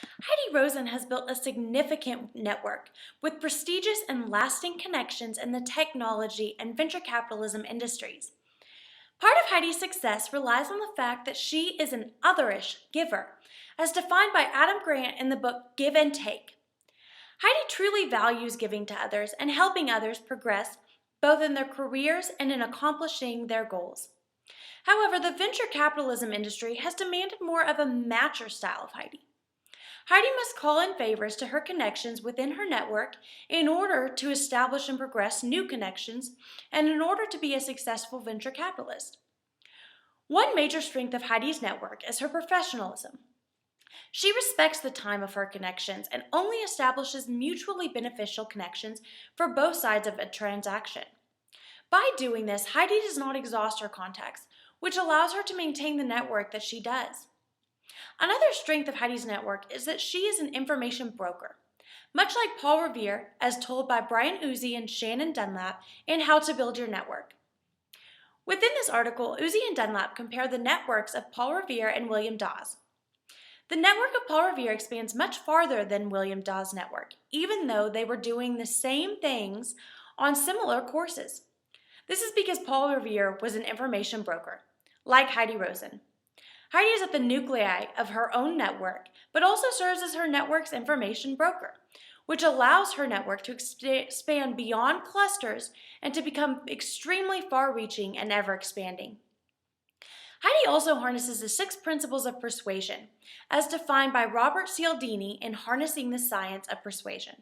Heidi Roizen has built a significant network with prestigious and lasting connections in the technology and venture capitalism industries. Part of Heidi's success relies on the fact that she is an otherish giver, as defined by Adam Grant in the book Give and Take. Heidi truly values giving to others and helping others progress both in their careers and in accomplishing their goals. However, the venture capitalism industry has demanded more of a matcher style of Heidi. Heidi must call in favors to her connections within her network in order to establish and progress new connections and in order to be a successful venture capitalist. One major strength of Heidi's network is her professionalism. She respects the time of her connections and only establishes mutually beneficial connections for both sides of a transaction. By doing this, Heidi does not exhaust her contacts, which allows her to maintain the network that she does. Another strength of Heidi's network is that she is an information broker, much like Paul Revere, as told by Brian Uzi and Shannon Dunlap in How to Build Your Network. Within this article, Uzi and Dunlap compare the networks of Paul Revere and William Dawes. The network of Paul Revere expands much farther than William Dawes' network, even though they were doing the same things on similar courses. This is because Paul Revere was an information broker, like Heidi Roizen. Heidi is at the nuclei of her own network, but also serves as her network's information broker, which allows her network to expand beyond clusters and to become extremely far-reaching and ever-expanding. Heidi also harnesses the 6 principles of persuasion, as defined by Robert Cialdini in Harnessing the Science of Persuasion.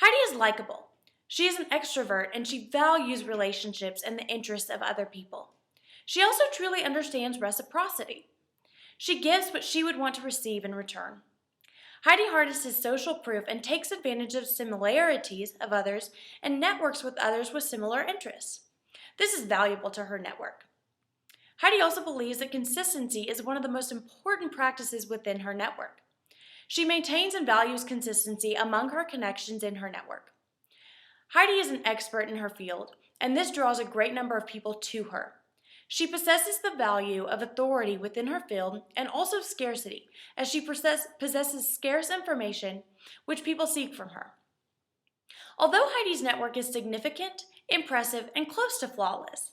Heidi is likable. She is an extrovert and she values relationships and the interests of other people. She also truly understands reciprocity. She gives what she would want to receive in return. Heidi harnesses social proof and takes advantage of similarities of others and networks with others with similar interests. This is valuable to her network. Heidi also believes that consistency is one of the most important practices within her network. She maintains and values consistency among her connections in her network. Heidi is an expert in her field, and this draws a great number of people to her. She possesses the value of authority within her field and also scarcity, as she possesses scarce information which people seek from her. Although Heidi's network is significant, impressive, and close to flawless,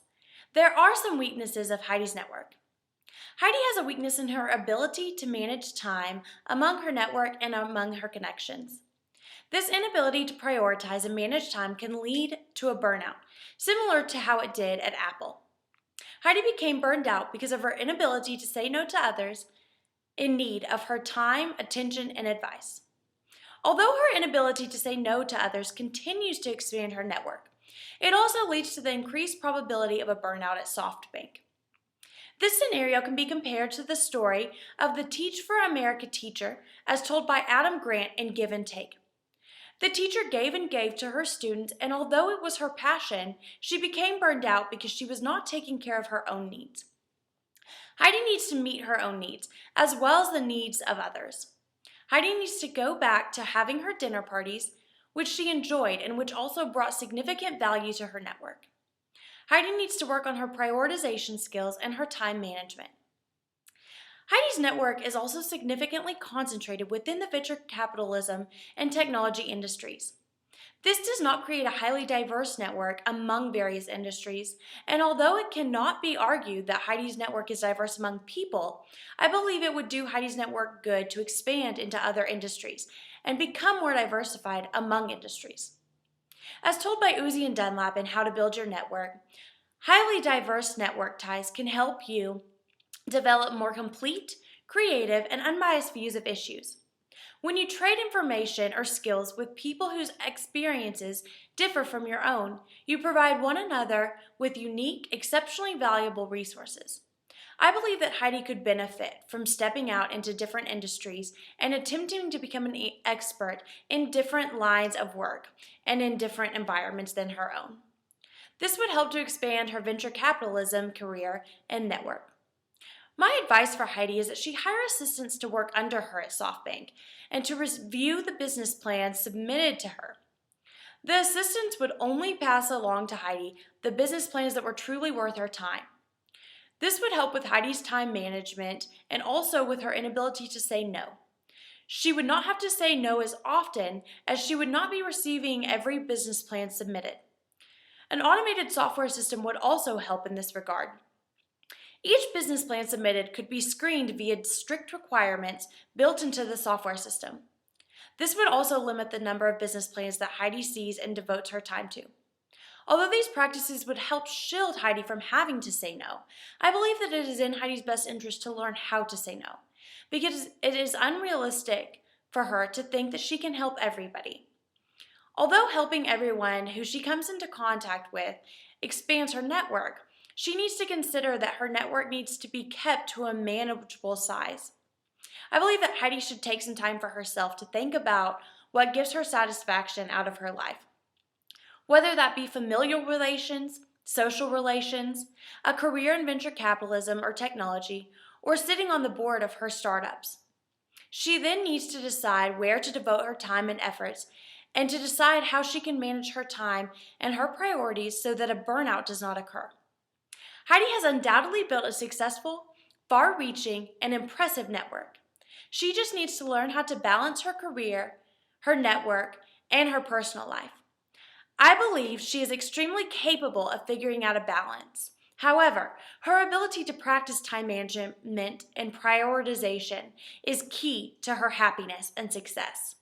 there are some weaknesses of Heidi's network. Heidi has a weakness in her ability to manage time among her network and among her connections. This inability to prioritize and manage time can lead to a burnout, similar to how it did at Apple. Heidi became burned out because of her inability to say no to others in need of her time, attention, and advice. Although her inability to say no to others continues to expand her network, it also leads to the increased probability of a burnout at SoftBank. This scenario can be compared to the story of the Teach for America teacher as told by Adam Grant in Give and Take. The teacher gave and gave to her students, and although it was her passion, she became burned out because she was not taking care of her own needs. Heidi needs to meet her own needs, as well as the needs of others. Heidi needs to go back to having her dinner parties, which she enjoyed and which also brought significant value to her network. Heidi needs to work on her prioritization skills and her time management. Heidi's network is also significantly concentrated within the venture capitalism and technology industries. This does not create a highly diverse network among various industries, and although it cannot be argued that Heidi's network is diverse among people, I believe it would do Heidi's network good to expand into other industries and become more diversified among industries. As told by Uzi and Dunlap in How to Build Your Network, highly diverse network ties can help you develop more complete, creative, and unbiased views of issues. When you trade information or skills with people whose experiences differ from your own, you provide one another with unique, exceptionally valuable resources. I believe that Heidi could benefit from stepping out into different industries and attempting to become an expert in different lines of work and in different environments than her own. This would help to expand her venture capitalism career and network. My advice for Heidi is that she hire assistants to work under her at SoftBank and to review the business plans submitted to her. The assistants would only pass along to Heidi the business plans that were truly worth her time. This would help with Heidi's time management and also with her inability to say no. She would not have to say no as often, as she would not be receiving every business plan submitted. An automated software system would also help in this regard. Each business plan submitted could be screened via strict requirements built into the software system. This would also limit the number of business plans that Heidi sees and devotes her time to. Although these practices would help shield Heidi from having to say no, I believe that it is in Heidi's best interest to learn how to say no, because it is unrealistic for her to think that she can help everybody. Although helping everyone who she comes into contact with expands her network, she needs to consider that her network needs to be kept to a manageable size. I believe that Heidi should take some time for herself to think about what gives her satisfaction out of her life. Whether that be familial relations, social relations, a career in venture capitalism or technology, or sitting on the board of her startups. She then needs to decide where to devote her time and efforts, and to decide how she can manage her time and her priorities so that a burnout does not occur. Heidi has undoubtedly built a successful, far-reaching, and impressive network. She just needs to learn how to balance her career, her network, and her personal life. I believe she is extremely capable of figuring out a balance. However, her ability to practice time management and prioritization is key to her happiness and success.